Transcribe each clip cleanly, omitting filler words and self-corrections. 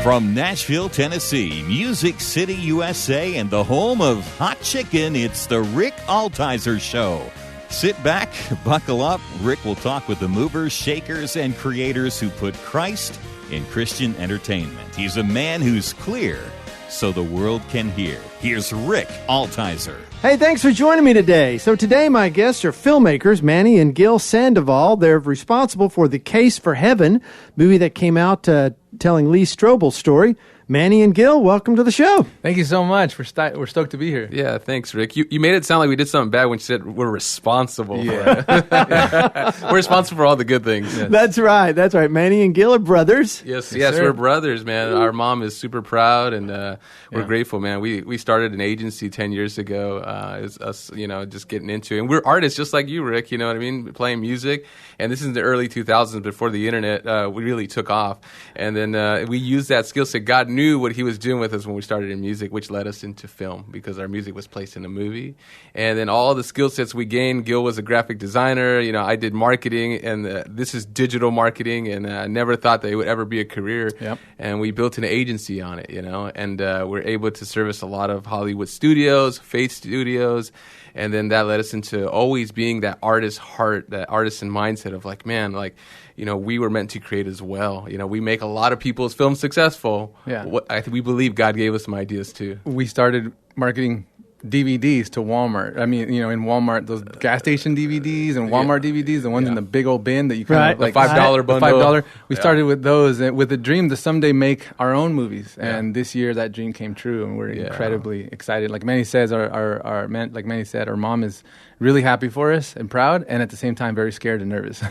From Nashville, Tennessee, Music City, USA, and the home of hot chicken, it's the Rick Altizer Show. Sit back, buckle up. Rick will talk with the movers, shakers, and creators who put Christ in Christian entertainment. He's a man who's clear so the world can hear. Here's Rick Altizer. Hey, thanks for joining me today. So today my guests are filmmakers, Manny and Gil Sandoval. They're responsible for The Case for Heaven, movie that came out telling Lee Strobel's story. Manny and Gil, welcome to the show. Thank you so much. We're stoked to be here. Yeah, thanks, Rick. You made it sound like we did something bad when you said we're responsible. Yeah. We're responsible for all the good things. Yes. That's right. Manny and Gil are brothers. Yes, sir. we're brothers, man. Our mom is super proud, and we're grateful, man. We started an agency 10 years ago. It's us, just getting into it. And we're artists just like you, Rick, you know what I mean? Playing music. And this is in the early 2000s, before the internet we really took off. And then we used that skill set. God knew what he was doing with us when we started in music, which led us into film because our music was placed in a movie. And then all the skill sets we gained, Gil was a graphic designer, I did marketing, and this is digital marketing, and I never thought that it would ever be a career. Yep. And we built an agency on it, and we're able to service a lot of Hollywood studios, Faith Studios, and then that led us into always being that artist heart, that artisan mindset of we were meant to create as well. We make a lot of people's films successful. Yeah. We believe God gave us some ideas too. We started marketing DVDs to Walmart. I mean, in Walmart, those gas station DVDs and Walmart DVDs, the ones in the big old bin that you kind of the $5 bundle. $5. We started with those with a dream to someday make our own movies. And this year that dream came true, and we're incredibly excited. Like Manny says, our mom is really happy for us and proud, and at the same time very scared and nervous.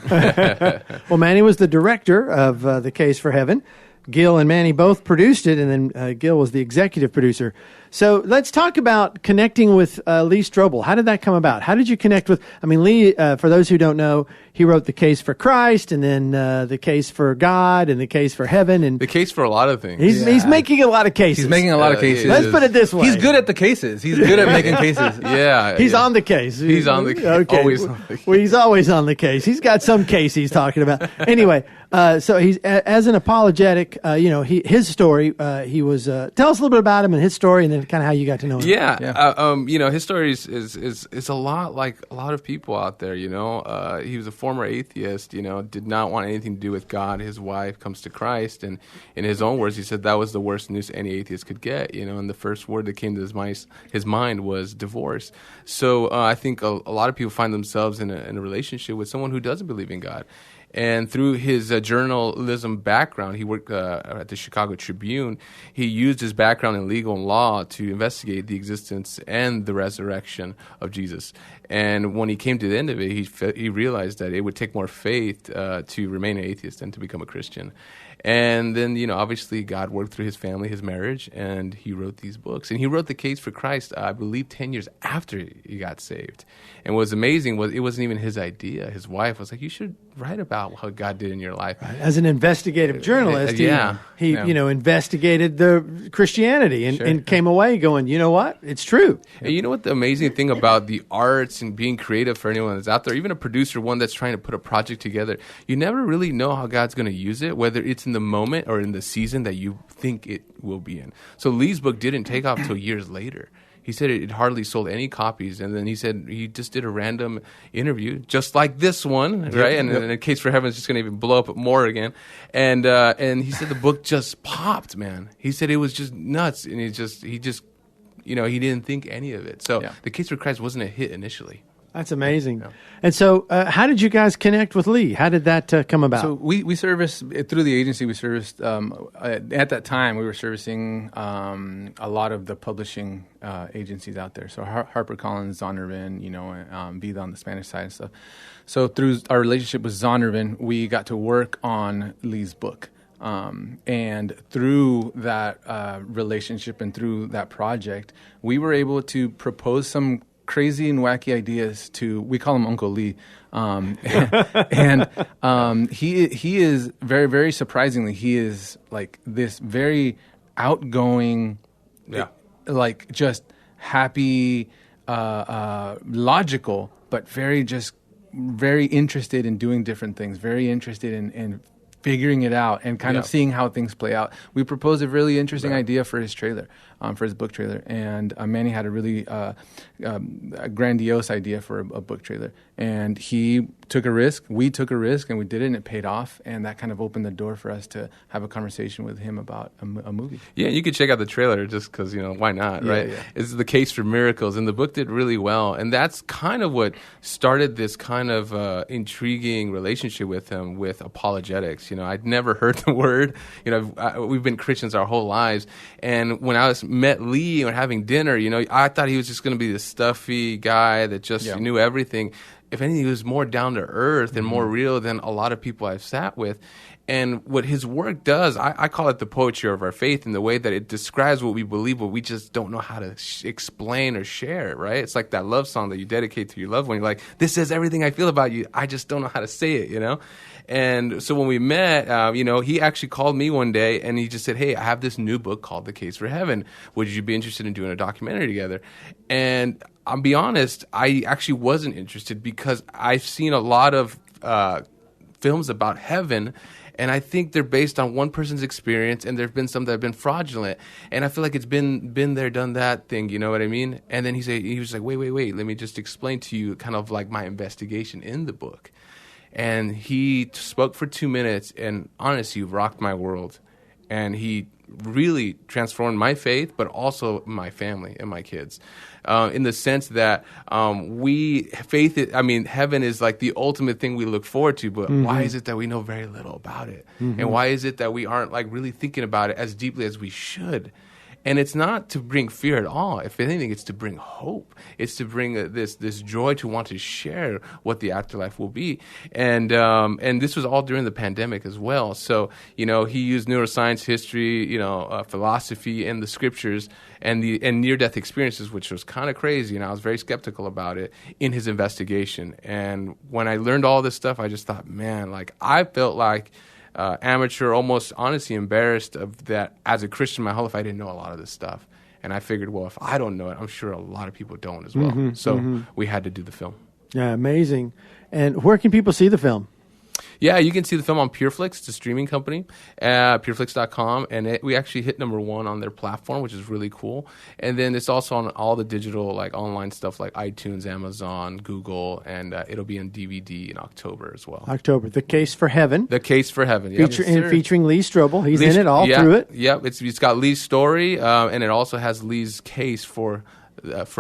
Well, Manny was the director of The Case for Heaven. Gil and Manny both produced it, and then Gil was the executive producer. So let's talk about connecting with Lee Strobel. How did that come about? How did you connect with, Lee, for those who don't know, he wrote The Case for Christ, and then The Case for God, and The Case for Heaven. And The Case for a lot of things. He's making a lot of cases. He's making a lot of cases. Let's put it this way. He's good at the cases. He's good at making cases. Yeah. He's on the case. He's on the case. Okay. Always on the case. Well, he's always on the case. He's got some case he's talking about. Anyway, so he's as an apologetic, his story, he was, tell us a little bit about him and his story, and then kind of how you got to know him. Yeah. His story is a lot like a lot of people out there, He was a former atheist, did not want anything to do with God. His wife comes to Christ, and in his own words, he said that was the worst news any atheist could get, and the first word that came to his mind was divorce. So I think a lot of people find themselves in a relationship with someone who doesn't believe in God. And through his journalism background, he worked at the Chicago Tribune. He used his background in legal and law to investigate the existence and the resurrection of Jesus. And when he came to the end of it, he realized that it would take more faith to remain an atheist than to become a Christian. And then, obviously God worked through his family, his marriage, and he wrote these books. And he wrote The Case for Christ, I believe, 10 years after he got saved. And what was amazing was it wasn't even his idea. His wife was like, you should write about what God did in your life. Right. As an investigative journalist, he investigated the Christianity and came away going, you know what? It's true. And you know what the amazing thing about the arts and being creative for anyone that's out there, even a producer, one that's trying to put a project together, you never really know how God's going to use it, whether it's in the moment or in the season that you think it will be in. So Lee's book didn't take off until years later. He said it hardly sold any copies, and then he said he just did a random interview, just like this one, right? And The Case for Heaven is just going to even blow up more again. And he said the book just popped, man. He said it was just nuts, and he didn't think any of it. So The Case for Christ wasn't a hit initially. That's amazing. Yeah. And so how did you guys connect with Lee? How did that come about? So we serviced, through the agency, we serviced, at that time, we were servicing a lot of the publishing agencies out there. So HarperCollins, Zondervan, Vida on the Spanish side and stuff. So through our relationship with Zondervan, we got to work on Lee's book. And through that relationship and through that project, we were able to propose some crazy and wacky ideas to, we call him Uncle Lee. He is very, very surprisingly, he is like this very outgoing, like just happy, logical, but very interested in doing different things, very interested in figuring it out and kind of seeing how things play out. We proposed a really interesting idea for his trailer, for his book trailer, and Manny had a really a grandiose idea for a book trailer. And he took a risk, we took a risk, and we did it, and it paid off. And that kind of opened the door for us to have a conversation with him about a movie. Yeah, you could check out the trailer just because, why not, right? Yeah. It's The Case for Miracles, and the book did really well. And that's kind of what started this kind of intriguing relationship with him with apologetics. I'd never heard the word. We've been Christians our whole lives. And when I met Lee and having dinner, I thought he was just going to be this stuffy guy that just knew everything. If anything, he was more down to earth and more real than a lot of people I've sat with. And what his work does, I call it the poetry of our faith, in the way that it describes what we believe, but we just don't know how to explain or share it, right? It's like that love song that you dedicate to your loved one. You're like, this says everything I feel about you. I just don't know how to say it, And so when we met, he actually called me one day and he just said, hey, I have this new book called The Case for Heaven. Would you be interested in doing a documentary together? And I'll be honest, I actually wasn't interested because I've seen a lot of films about heaven, and I think they're based on one person's experience, and there have been some that have been fraudulent. And I feel like it's been there, done that thing, you know what I mean? And then he was like, wait, let me just explain to you kind of like my investigation in the book. And he spoke for 2 minutes, and honestly, rocked my world. And he really transformed my faith, but also my family and my kids. In the sense that heaven is like the ultimate thing we look forward to, but why is it that we know very little about it? And why is it that we aren't like really thinking about it as deeply as we should? And it's not to bring fear at all. If anything, it's to bring hope. It's to bring this joy to want to share what the afterlife will be. And this was all during the pandemic as well. So, he used neuroscience, history, philosophy, and the scriptures and near-death experiences, which was kind of crazy. And I was very skeptical about it in his investigation. And when I learned all this stuff, I just thought, man, like I felt like amateur, almost honestly embarrassed of that. As a Christian my whole life, I didn't know a lot of this stuff. And I figured, well, if I don't know it, I'm sure a lot of people don't as well. So we had to do the film. Yeah, amazing. And where can people see the film? Yeah, you can see the film on PureFlix. It's a streaming company, pureflix.com, and we actually hit #1 on their platform, which is really cool. And then it's also on all the digital, like online stuff like iTunes, Amazon, Google, and it'll be on DVD in October as well. October. The Case for Heaven. The Case for Heaven, yeah. Featuring Lee Strobel. He's in it all through it. Yep, it's got Lee's story, and it also has Lee's case for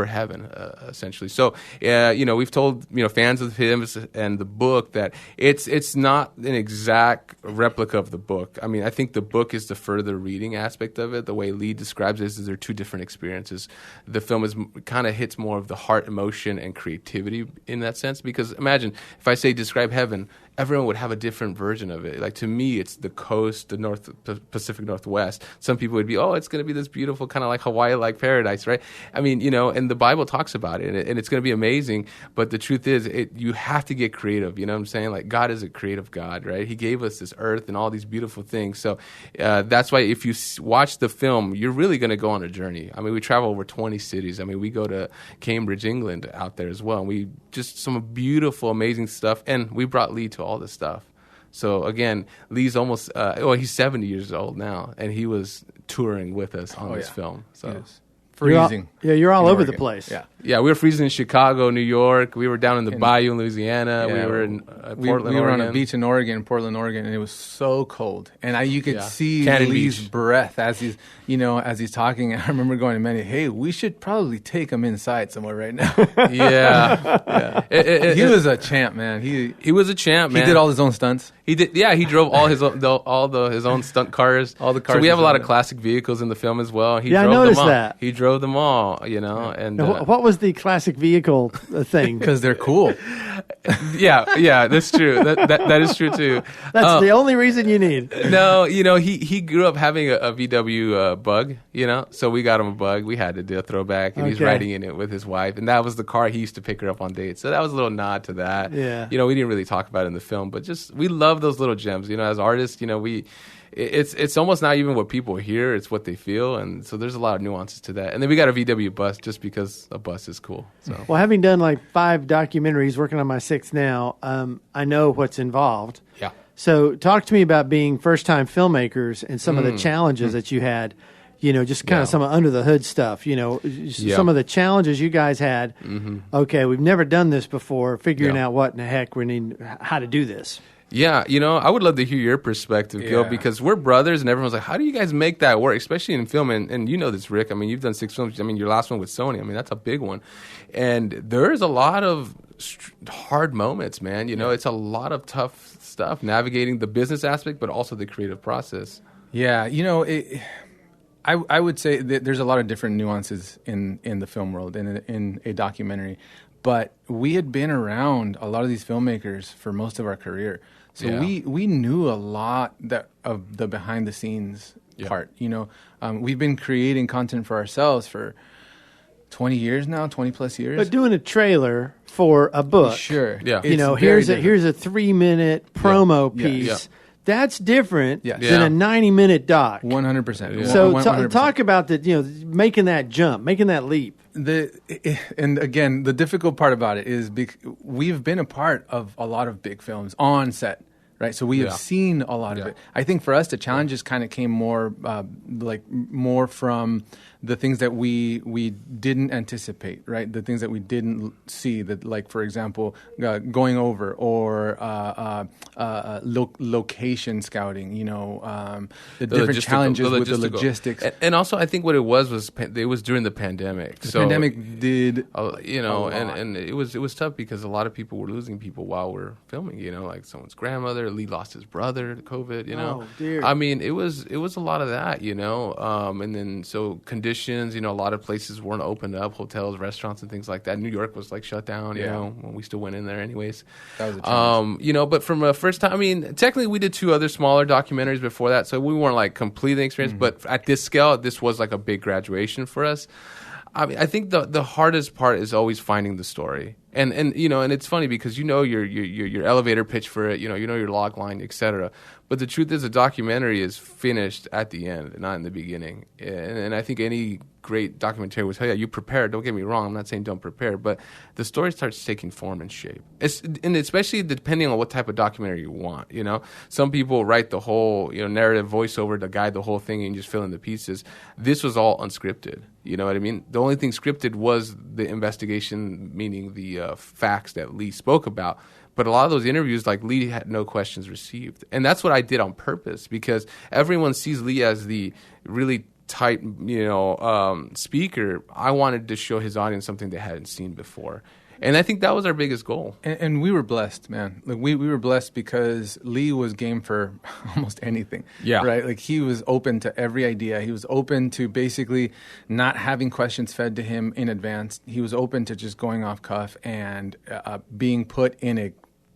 heaven, essentially. So, we've told fans of him and the book that it's not an exact replica of the book. I mean, I think the book is the further reading aspect of it. The way Lee describes it is they're two different experiences. The film kind of hits more of the heart, emotion, and creativity in that sense. Because imagine if I say describe heaven, everyone would have a different version of it. Like, to me, it's the coast, the Pacific Northwest. Some people would be, it's going to be this beautiful kind of like Hawaii-like paradise, right? I mean, and the Bible talks about it, and it's going to be amazing. But the truth is, you have to get creative. You know what I'm saying? Like, God is a creative God, right? He gave us this earth and all these beautiful things. So that's why if you watch the film, you're really going to go on a journey. I mean, we travel over 20 cities. I mean, we go to Cambridge, England out there as well. And we just some beautiful, amazing stuff. And we brought Lee to all this stuff. So again, Lee's almost he's 70 years old now, and he was touring with us on this film. So yes. Freezing. You're all over the place. Yeah, we were freezing in Chicago, New York. We were down in the bayou in Louisiana. We were in Portland, we were Oregon. on a beach in Portland, Oregon, and it was so cold. And you could see Cannon Lee's Beach. breath as he's talking. I remember going to Manny, hey, we should probably take him inside somewhere right now. Yeah. He was a champ, man. He was a champ, man. He did all his own stunts. He did. Yeah, he drove all his own stunt cars. All the cars. So we have a lot of classic vehicles in the film as well. I noticed that. He drove them all, And what was the classic vehicle thing? Because they're cool. Yeah, that's true. That is true too. That's the only reason you need. No, he grew up having a VW Bug, so we got him a Bug. We had to do a throwback, and he's riding in it with his wife, and that was the car he used to pick her up on dates. So that was a little nod to that. Yeah. We didn't really talk about it in the film, but just we love those little gems. As artists, it's almost not even what people hear; it's what they feel, and so there's a lot of nuances to that. And then we got a VW bus just because a bus is cool. So. Well, having done like 5 documentaries, working on my 6th now, I know what's involved. Yeah. So talk to me about being first-time filmmakers and some of the challenges that you had, just kind of some under the hood stuff, some of the challenges you guys had. Okay, we've never done this before, figuring out what in the heck we need, how to do this. Yeah, I would love to hear your perspective, Gil, because we're brothers, and everyone's like, how do you guys make that work, especially in film? And you know this, Rick. I mean, you've done 6 films. I mean, your last one with Sony. I mean, that's a big one. And there's a lot of hard moments, man. It's a lot of tough stuff, navigating the business aspect, but also the creative process. Yeah, I would say that there's a lot of different nuances in the film world, in a documentary. But we had been around a lot of these filmmakers for most of our career. So we knew a lot of the behind the scenes part. We've been creating content for ourselves for 20 years now, 20 plus years. But doing a trailer for a book. Sure. Yeah. Here's a 3-minute promo piece. Yeah. That's different than a 90-minute doc. 100%. So 100%. Talk about making that jump, making that leap. And again, the difficult part about it is we've been a part of a lot of big films on set, right? So we have seen a lot of it. I think for us, the challenges kind of came more from the things that we didn't anticipate, right? The things that we didn't see, that, like, for example, going over or location scouting, the different challenges with the logistics. And also, I think what it was it was during the pandemic. The pandemic did, and it was tough because a lot of people were losing people while we're filming, like someone's grandmother. Lee lost his brother to COVID, Oh, dear. I mean, it was a lot of that, and then so conditions, a lot of places weren't opened up, hotels, restaurants, and things like that. New York was like shut down, when we still went in there anyways. That was a challenge. But from a first time, I mean, technically we did 2 other smaller documentaries before that, so we weren't like completely experienced, but at this scale, this was like a big graduation for us. I mean, I think the hardest part is always finding the story. And it's funny because your elevator pitch for it, your log line, etc. But the truth is, a documentary is finished at the end, not in the beginning. And I think any great documentary will tell you, you prepare. Don't get me wrong. I'm not saying don't prepare, but the story starts taking form and shape. And especially depending on what type of documentary you want. Some people write the whole narrative voiceover to guide the whole thing and just fill in the pieces. This was all unscripted. You know what I mean? The only thing scripted was the investigation, meaning the facts that Lee spoke about. But a lot of those interviews, like, Lee had no questions received. And that's what I did on purpose, because everyone sees Lee as the really tight, speaker. I wanted to show his audience something they hadn't seen before. And I think that was our biggest goal. And we were blessed, man. Like, we were blessed because Lee was game for almost anything. Yeah. Right? Like, he was open to every idea. He was open to basically not having questions fed to him in advance. He was open to just going off cuff and being put in a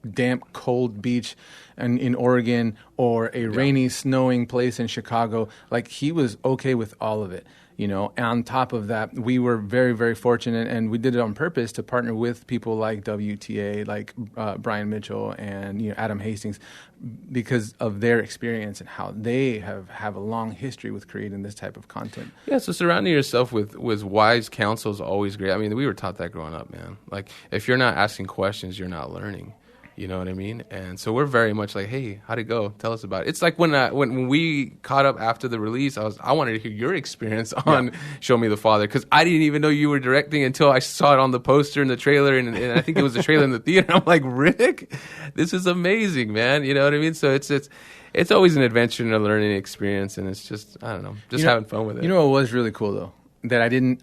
damp, cold beach in Oregon or a rainy, snowing place in Chicago. Like, he was okay with all of it. And on top of that, we were very, very fortunate, and we did it on purpose to partner with people like WTA, like Brian Mitchell and Adam Hastings, because of their experience and how they have a long history with creating this type of content. Yeah, so surrounding yourself with wise counsel is always great. I mean, we were taught that growing up, man. Like, if you're not asking questions, you're not learning. You know what I mean? And so we're very much like, hey, how'd it go? Tell us about it. It's like when we caught up after the release, I wanted to hear your experience on Show Me the Father, because I didn't even know you were directing until I saw it on the poster and the trailer, and I think it was the trailer in the theater. I'm like, Rick, this is amazing, man. You know what I mean? So it's always an adventure and a learning experience, and it's just, I don't know, having fun with it. You know what was really cool, though? That I didn't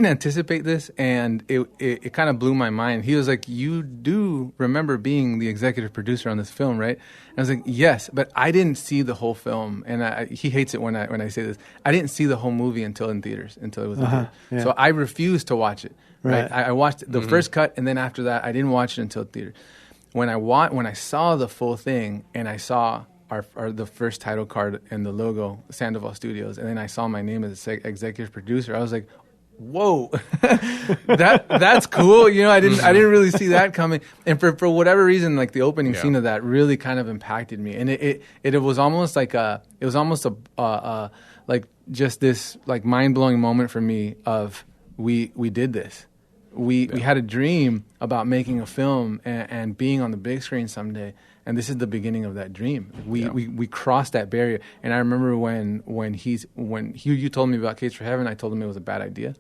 anticipate this, and it kind of blew my mind. He was like, you do remember being the executive producer on this film, right? And I was like, yes, but I didn't see the whole film. And he hates it when I say this. I didn't see the whole movie until it was in theaters. Yeah. So I refused to watch it. Right? I watched the first cut, and then after that, I didn't watch it until theater. When I saw the full thing, and I saw the first title card and the logo, Sandoval Studios, and then I saw my name as executive producer, I was like, whoa, that's cool. I didn't really see that coming. And for whatever reason, like, the opening scene of that really kind of impacted me. And it was almost like like just this like mind blowing moment for me of we did this. We had a dream about making a film and being on the big screen someday. And this is the beginning of that dream. We crossed that barrier. And I remember when you told me about Case for Heaven, I told him it was a bad idea.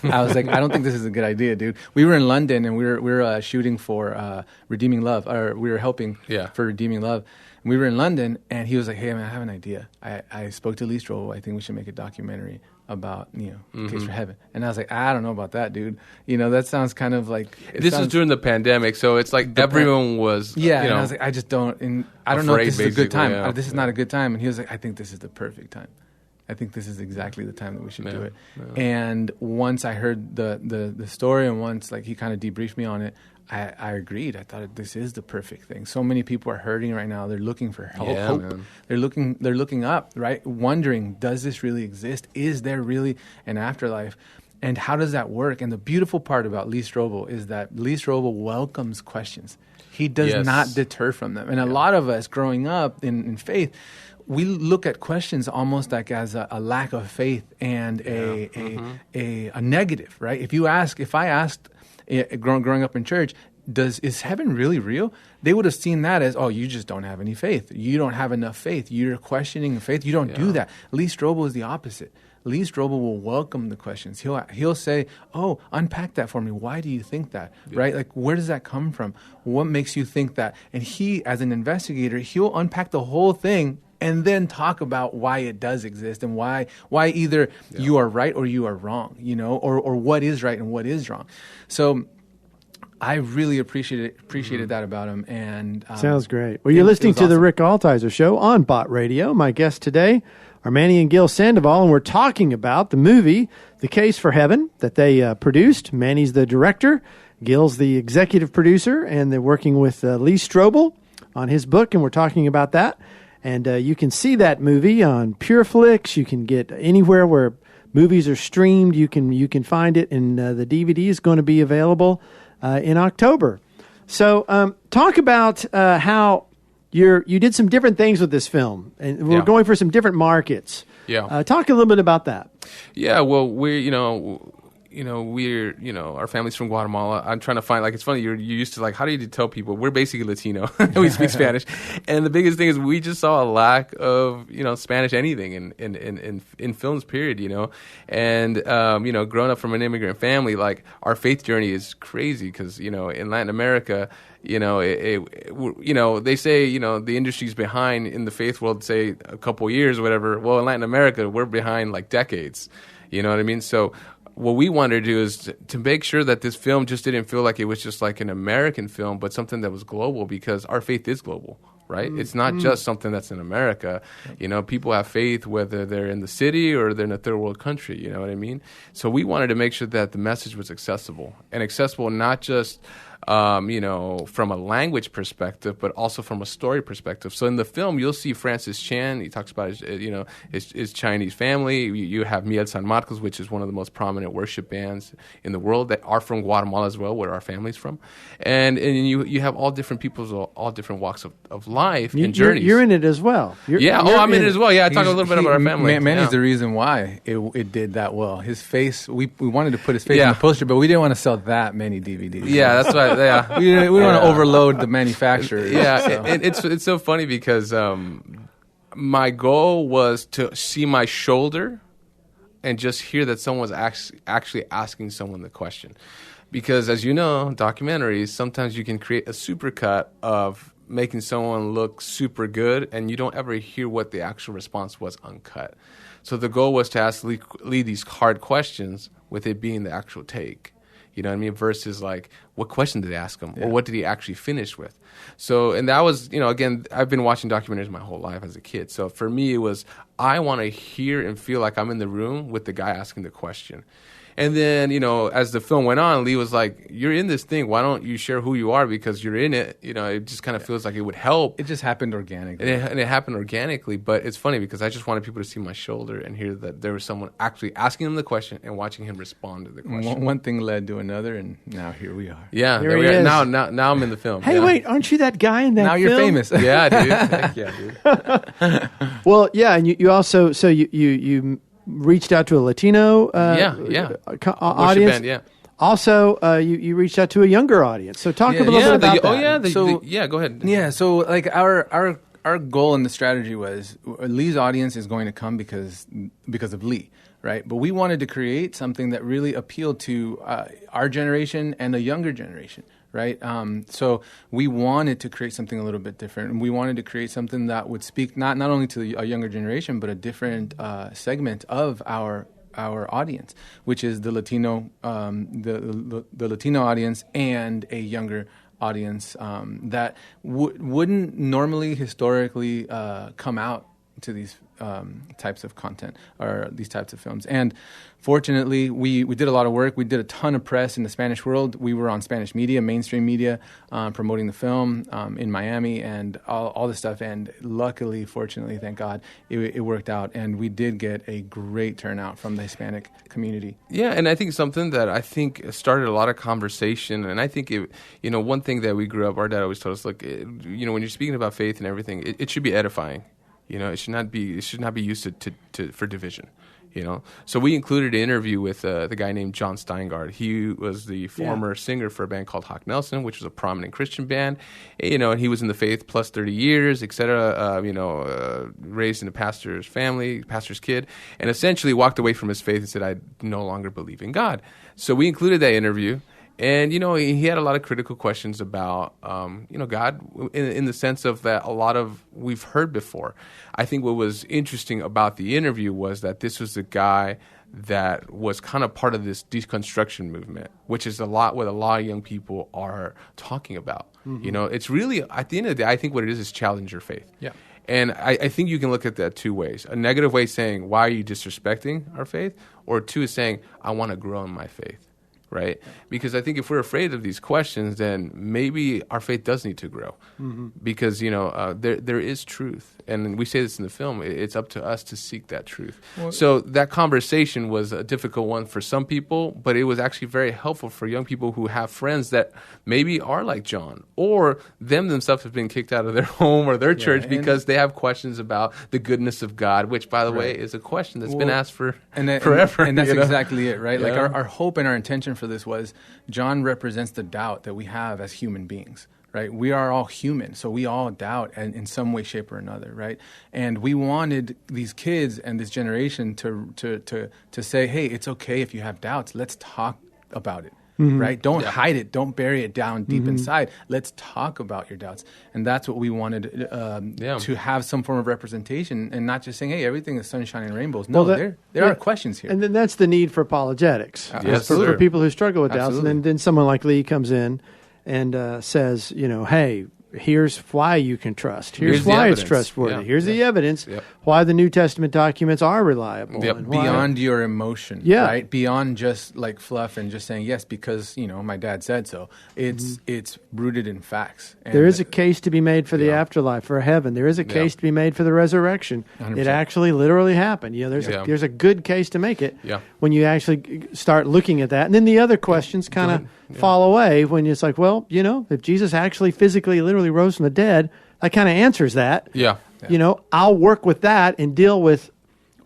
I was like, I don't think this is a good idea, dude. We were in London and we were shooting for Redeeming Love, or we were helping for Redeeming Love. And we were in London, and he was like, "Hey, man, I have an idea. I spoke to Lee Strobel. I think we should make a documentary about Case for Heaven." And I was like, "I don't know about that, dude. That sounds kind of like." This was during the pandemic, so it's like everyone was. Yeah, and I was like, I just don't. And I don't know if this is a good time. Yeah. This is not a good time. And he was like, "I think this is the perfect time. I think this is exactly the time that we should do it." Yeah. And once I heard the story, and once he kind of debriefed me on it, I agreed. I thought this is the perfect thing. So many people are hurting right now. They're looking for hope. Man. They're looking up, right? Wondering, does this really exist? Is there really an afterlife? And how does that work? And the beautiful part about Lee Strobel is that Lee Strobel welcomes questions. He does not deter from them. And a lot of us growing up in faith, we look at questions almost like as a lack of faith and a negative, right? If I asked growing up in church, is heaven really real? They would have seen that as, oh, you just don't have any faith. You don't have enough faith. You're questioning faith. You don't do that. Lee Strobel is the opposite. Lee Strobel will welcome the questions. He'll say, "Oh, unpack that for me. Why do you think that?" Right? Like, where does that come from? What makes you think that? And he, as an investigator, he'll unpack the whole thing and then talk about why it does exist and why either you are right or you are wrong, or what is right and what is wrong. So I really appreciated that about him. And sounds great. Well, you're listening to the Rick Altizer Show on Bot Radio. My guests today are Manny and Gil Sandoval, and we're talking about the movie The Case for Heaven that they produced. Manny's the director, Gil's the executive producer, and they're working with Lee Strobel on his book, and we're talking about that. And you can see that movie on PureFlix. You can get anywhere where movies are streamed. You can find it, and the DVD is going to be available in October. So talk about how you did some different things with this film, and we're going for some different markets. Yeah. Talk a little bit about that. Yeah. Well, we're our family's from Guatemala. I'm trying to find, it's funny, you're used to how do you tell people we're basically Latino. We speak Spanish, and the biggest thing is we just saw a lack of Spanish anything in films, period. And growing up from an immigrant family, our faith journey is crazy because in Latin America, they say the industry's behind in the faith world, say a couple years or whatever. Well, in Latin America, we're behind decades. You know what I mean? So what we wanted to do is to make sure that this film just didn't feel like it was just an American film, but something that was global, because our faith is global, right? It's not just something that's in America. People have faith whether they're in the city or they're in a third world country, you know what I mean? So we wanted to make sure that the message was accessible, and accessible not just from a language perspective, but also from a story perspective. So in the film, you'll see Francis Chan. He talks about his Chinese family. You have Miel San Marcos, which is one of the most prominent worship bands in the world that are from Guatemala as well, where our family's from. And you have all different peoples, all different walks of life and journeys. You're in it as well. I'm in it as well. Yeah, I talk a little bit about our family. Manny's the reason why it did that well. His face, we wanted to put his face in the poster, but we didn't want to sell that many DVDs. Yeah, that's right. Yeah, we don't want to overload the manufacturer. Yeah, so. It's so funny because my goal was to see my shoulder and just hear that someone was actually asking someone the question. Because as you know, documentaries, sometimes you can create a supercut of making someone look super good, and you don't ever hear what the actual response was uncut. So the goal was to ask Lee these hard questions with it being the actual take. You know what I mean? Versus what question did they ask him, or what did he actually finish with? So, and that was, again, I've been watching documentaries my whole life as a kid. So for me, it was, I want to hear and feel like I'm in the room with the guy asking the question. And then, as the film went on, Lee was like, "You're in this thing. Why don't you share who you are? Because you're in it." It just kind of feels like it would help. It just happened organically. And it happened organically. But it's funny because I just wanted people to see my shoulder and hear that there was someone actually asking him the question and watching him respond to the question. One thing led to another, and now here we are. Yeah, there we are. Now I'm in the film. Hey, wait, aren't you that guy in that now film? You're famous. Yeah, dude. Heck yeah, dude. Well, yeah, and you also, so you reached out to a Latino audience. Band, Also, you reached out to a younger audience. So talk a little bit about that. Go ahead. Yeah, so like our goal and the strategy was Lee's audience is going to come because of Lee, right? But we wanted to create something that really appealed to our generation and a younger generation, right? So we wanted to create something a little bit different, and we wanted to create something that would speak not only to a younger generation, but a different segment of our audience, which is the Latino, the Latino audience and a younger audience that wouldn't normally historically come out to these types of content or these types of films. And fortunately, we did a lot of work. We did a ton of press in the Spanish world. We were on Spanish media, mainstream media, promoting the film in Miami and all this stuff. And luckily, fortunately, thank God, it worked out. And we did get a great turnout from the Hispanic community. Yeah, and I think something that I think started a lot of conversation. And I think, one thing that we grew up, our dad always told us, look, when you're speaking about faith and everything, it should be edifying. It should not be used for division. So we included an interview with the guy named John Steingard. He was the former singer for a band called Hawk Nelson, which was a prominent Christian band. And he was in the faith plus 30 years, et cetera. Raised in a pastor's family, pastor's kid, and essentially walked away from his faith and said, "I no longer believe in God." So we included that interview. And, he had a lot of critical questions about, God in the sense of that a lot of we've heard before. I think what was interesting about the interview was that this was a guy that was kind of part of this deconstruction movement, which is a lot what a lot of young people are talking about. Mm-hmm. It's really, at the end of the day, I think what it is challenge your faith. Yeah. And I think you can look at that two ways. A negative way saying, why are you disrespecting our faith? Or two is saying, I want to grow in my faith. Right? Because I think if we're afraid of these questions, then maybe our faith does need to grow. Mm-hmm. Because, there is truth. And we say this in the film, it's up to us to seek that truth. Well, so that conversation was a difficult one for some people, but it was actually very helpful for young people who have friends that maybe are like John, or them themselves have been kicked out of their home or their church because they have questions about the goodness of God, which, by the way, is a question that's been asked for forever. And that's exactly it, right? Yeah. Like our hope and our intention for this was John represents the doubt that we have as human beings, right? We are all human, so we all doubt in some way, shape, or another, right? And we wanted these kids and this generation to say, hey, it's okay if you have doubts. Let's talk about it. Mm-hmm. Right? Don't hide it. Don't bury it down deep inside. Let's talk about your doubts. And that's what we wanted to have some form of representation and not just saying, hey, everything is sunshine and rainbows. No, there are questions here. And then that's the need for apologetics. For people who struggle with doubts. And then someone like Lee comes in and says, hey, here's why you can trust. Here's why it's trustworthy. Yeah. Here's the evidence why the New Testament documents are reliable. And beyond your emotion, right? Beyond just like fluff and just saying yes because, my dad said so. It's rooted in facts. And there is a case to be made for the afterlife, for heaven. There is a case to be made for the resurrection. 100%. It actually literally happened. There's a good case to make it when you actually start looking at that. And then the other questions kind of fall away when it's like, well, if Jesus actually physically, literally rose from the dead, that kind of answers that. Yeah. I'll work with that and deal with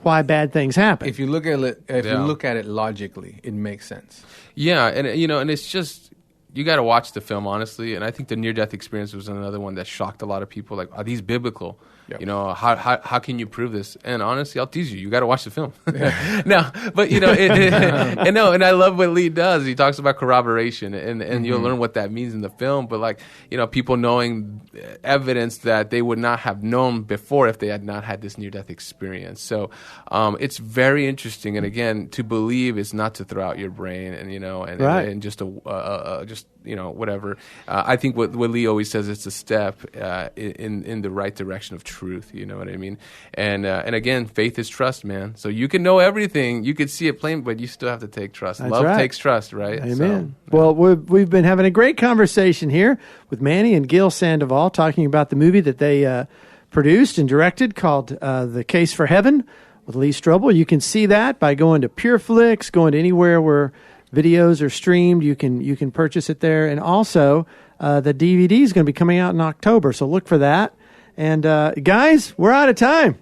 why bad things happen. If you look at it, you look at it logically, it makes sense. Yeah, and and it's just you got to watch the film honestly. And I think the near-death experience was another one that shocked a lot of people. Like, are these biblical? Yep. How can you prove this? And honestly, I'll tease you. You got to watch the film. No, but and I love what Lee does. He talks about corroboration, and you'll learn what that means in the film. But people knowing evidence that they would not have known before if they had not had this near-death experience. So it's very interesting. And again, to believe is not to throw out your brain, and just whatever. I think what Lee always says, it's a step in the right direction of truth. You know what I mean? And again, faith is trust, man. So you can know everything, you could see it plain, but you still have to take trust. That's Love takes trust, right? Amen. So, well, we've been having a great conversation here with Manny and Gil Sandoval talking about the movie that they produced and directed called The Case for Heaven with Lee Strobel. You can see that by going to PureFlix, going to anywhere where videos are streamed. You can purchase it there. And also, the DVD is going to be coming out in October, so look for that. And guys, we're out of time.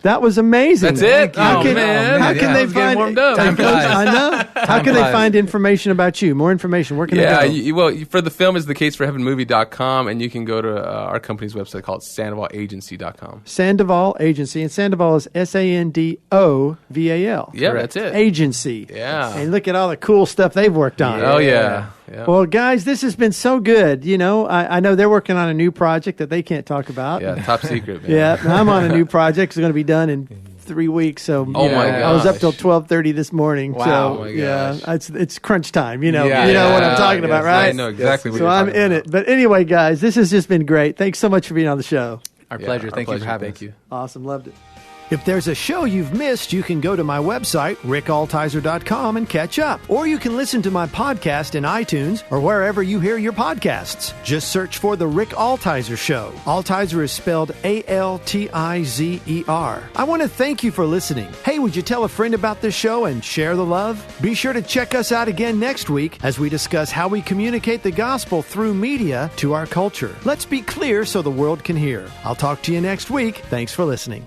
That was amazing. That's it? How Oh, can, man. How can Yeah, I they was getting find? warmed up. I know. How can they find information about you? More information. Where can they go? Well, for the film is thecaseforheavenmovie.com, and you can go to our company's website called SandovalAgency.com. Sandoval Agency, and Sandoval is Sandoval. Yeah, that's it. Agency. Yeah. And look at all the cool stuff they've worked on. Oh, yeah. Well, guys, this has been so good. You know, I know they're working on a new project that they can't talk about. Yeah, top secret, man. Yeah, I'm on a new project. It's going to be done in 3 weeks. So Oh, my I was up gosh. till 12:30 this morning. Wow. So Oh, my yeah, gosh. it's crunch time. You know, Yeah, you know what I'm yeah, talking about, yes, right? I know exactly what So you're I'm talking in about. it. But anyway, guys, this has just been great. Thanks so much for being on the show. Our pleasure. Our Thank you for pleasure. having Thank us. you. Awesome, loved it. If there's a show you've missed, you can go to my website, rickaltizer.com, and catch up. Or you can listen to my podcast in iTunes or wherever you hear your podcasts. Just search for The Rick Altizer Show. Altizer is spelled Altizer. I want to thank you for listening. Hey, would you tell a friend about this show and share the love? Be sure to check us out again next week as we discuss how we communicate the gospel through media to our culture. Let's be clear so the world can hear. I'll talk to you next week. Thanks for listening.